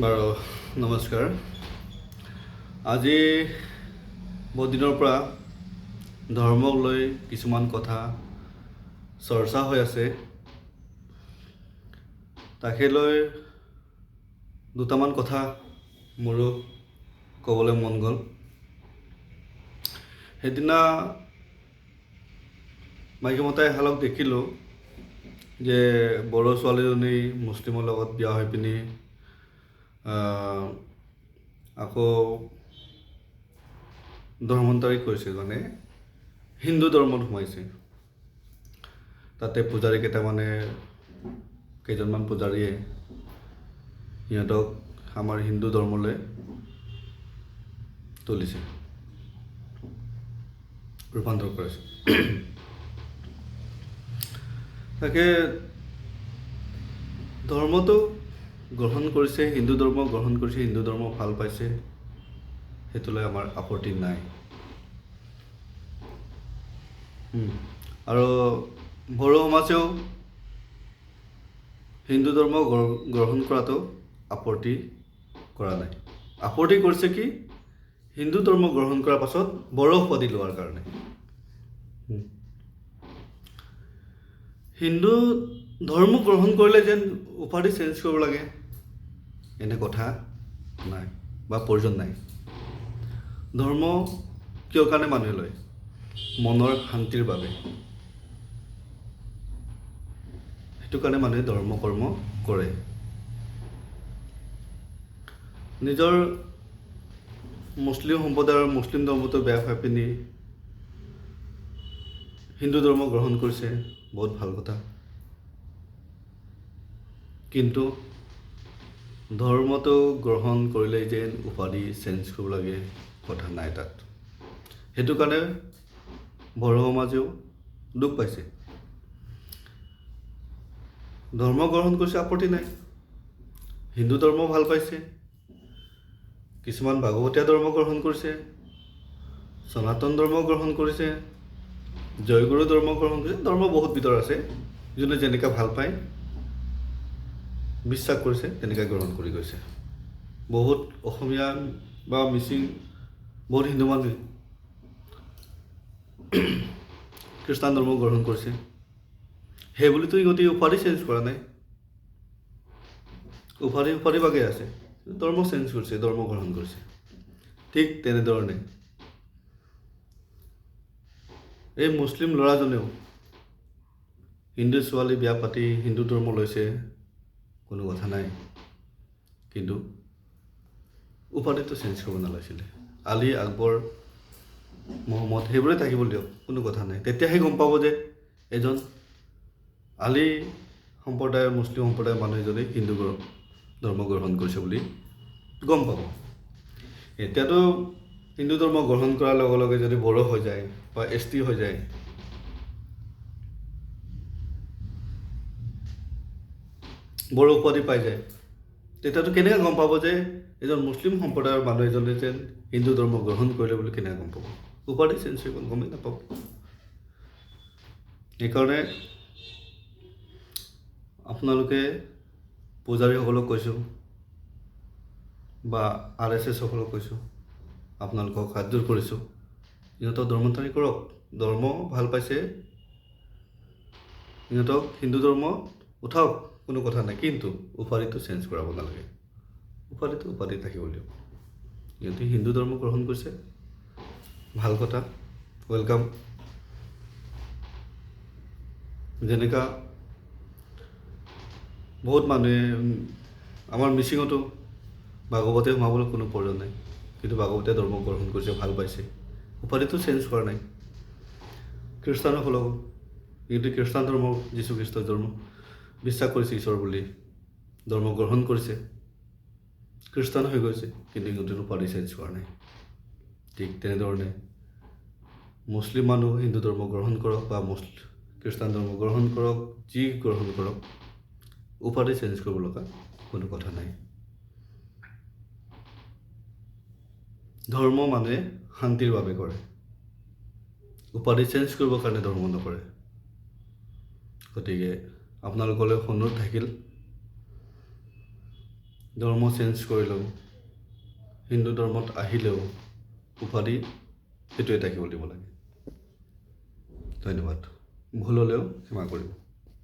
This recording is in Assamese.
বাৰু নমস্কাৰ। আজি বহুত দিনৰ পৰা ধৰ্মক লৈ কিছুমান কথা চৰ্চা হৈ আছে। তাকে লৈ দুটামান কথা মোৰো ক'বলৈ মন গ'ল। সেইদিনা মাইকী মতা এহালক দেখিলোঁ যে বড়ো ছোৱালীজনী মুছলিমৰ লগত বিয়া হৈ পিনি আকৌ ধৰ্মান্তৰিত কৰিছে, মানে হিন্দু ধৰ্মত সোমাইছে। তাতে পূজাৰী কেইজনমান পূজাৰীয়ে সিহঁতক আমাৰ হিন্দু ধৰ্মলৈ তুলিছে, ৰূপান্তৰ কৰিছে। তাকে ধৰ্মটো গ্ৰহণ কৰিছে, হিন্দু ধৰ্ম গ্ৰহণ কৰিছে, হিন্দু ধৰ্ম ভাল পাইছে, সেইটোলৈ আমাৰ আপত্তি নাই। আৰু বড়ো সমাজেও হিন্দু ধৰ্ম গ্ৰহণ কৰাটো আপত্তি কৰা নাই। আপত্তি কৰিছে কি, হিন্দু ধৰ্ম গ্ৰহণ কৰাৰ পাছত বড়ো উপাধি লোৱাৰ কাৰণে। হিন্দু ধৰ্ম গ্ৰহণ কৰিলে যেন উপাধি চেঞ্জ কৰিব লাগে, এনে কথা নাই বা প্ৰয়োজন নাই। ধৰ্ম কিয় কাৰণে মানুহে লয়? মনৰ শান্তিৰ বাবে। সেইটো কাৰণে মানুহে ধৰ্ম কৰ্ম কৰে। নিজৰ মুছলিম সম্প্ৰদায়ৰ মুছলিম ধৰ্মটো বেয়া পাই পিনি হিন্দু ধৰ্ম গ্ৰহণ কৰিছে, বহুত ভাল কথা। কিন্তু ধৰ্মটো গ্ৰহণ কৰিলেই যেন উপাধি চেঞ্জ কৰিব লাগে, কথা নাই তাত। সেইটো কাৰণে বড়ো সমাজেও দুখ পাইছে। ধৰ্ম গ্ৰহণ কৰিছে, আপত্তি নাই। হিন্দু ধৰ্ম ভাল পাইছে, কিছুমান ভাগৱতীয়া ধৰ্ম গ্ৰহণ কৰিছে, সনাতন ধৰ্ম গ্ৰহণ কৰিছে, জয়গুৰু ধৰ্ম গ্ৰহণ কৰিছে। ধৰ্ম বহুত বিধৰ আছে, যোনে যেনেকৈ ভাল পায়, বিশ্বাস কৰিছে, তেনেকৈ গ্ৰহণ কৰি গৈছে। বহুত অসমীয়া বা মিচিং, বহুত হিন্দু মানুহে খ্ৰীষ্টান ধৰ্ম গ্ৰহণ কৰিছে। সেই বুলিতো ইহঁতে উপাধি চেঞ্জ কৰা নাই, উপাধি ভাগে আছে, ধৰ্ম চেঞ্জ কৰিছে, ধৰ্ম গ্ৰহণ কৰিছে। ঠিক তেনেধৰণে এই মুছলিম ল'ৰাজনেও হিন্দু ছোৱালী বিয়া পাতি হিন্দু ধৰ্ম লৈছে, কোনো কথা নাই। কিন্তু উপাধিটো চেঞ্জ কৰিব নালাগিছিলে। আলী, আকবৰ, মহম্মদ সেইবোৰে থাকিব দিয়ক, কোনো কথা নাই। তেতিয়াহে গম পাব যে এজন আলী সম্প্ৰদায়ৰ, মুছলিম সম্প্ৰদায়ৰ মানুহ এজনে হিন্দু ধৰ্ম গ্ৰহণ কৰিছে বুলি গম পাব। এতিয়াতো হিন্দু ধৰ্ম গ্ৰহণ কৰাৰ লগে লগে যদি বড়ো হৈ যায় বা ST হৈ যায়, বড়ো উপাধি পাই যায়, তেতিয়াতো কেনেকৈ গম পাব যে এজন মুছলিম সম্প্ৰদায়ৰ মানুহ এজনে যেন হিন্দু ধৰ্ম গ্ৰহণ কৰিলে বুলি কেনেকৈ গম পাব? উপাধি চেঞ্জ হৈ গ'ল, গমেই নাপাব। সেইকাৰণে আপোনালোকে পূজাৰীসকলক কৈছোঁ বা RSS সকলক কৈছোঁ, আপোনালোকক হাতযোৰ কৰিছোঁ, ইহঁতক ধৰ্মান্তৰিত কৰক। ধৰ্ম ভাল পাইছে, ইহঁতক হিন্দু ধৰ্ম উঠাওক, কোনো কথা নাই। কিন্তু উপাধিটো চেঞ্জ কৰাব নালাগে। উপাধি থাকিব দিয়ক। ইহঁতে হিন্দু ধৰ্ম গ্ৰহণ কৰিছে, ভাল কথা, ৱেলকাম। যেনেকুৱা বহুত মানুহে, আমাৰ মিচিঙতো ভাগৱতে সোমাবলৈ কোনো প্ৰয়োজন নাই, কিন্তু ভাগৱতীয়া ধৰ্ম গ্ৰহণ কৰিছে, ভাল পাইছে, উপাধিটো চেঞ্জ কৰা নাই। খ্ৰীষ্টানসকলক, কিন্তু খ্ৰীষ্টান ধৰ্ম, যীশুখ্ৰীষ্টৰ ধৰ্ম বিশ্বাস কৰিছে, ঈশ্বৰ বুলি ধৰ্ম গ্ৰহণ কৰিছে, খ্ৰীষ্টান হৈ গৈছে, কিন্তু সিহঁতৰ উপাধি চেঞ্জ কৰা নাই। ঠিক তেনেধৰণে মুছলিম মানুহ হিন্দু ধৰ্ম গ্ৰহণ কৰক বা খ্ৰীষ্টান ধৰ্ম গ্ৰহণ কৰক, যি গ্ৰহণ কৰক, উপাধি চেঞ্জ কৰিব লগা কোনো কথা নাই। ধৰ্ম মানুহে শান্তিৰ বাবে কৰে, উপাধি চেঞ্জ কৰিবৰ কাৰণে ধৰ্ম নকৰে। গতিকে আপোনালোকলৈ অনুৰোধ থাকিল, ধৰ্ম চেঞ্জ কৰিলেও হিন্দু ধৰ্মত আহিলেও উপাধি সেইটোৱে থাকিব দিব লাগে। ধন্যবাদ। ভুল হ'লেও ক্ষমা কৰিব।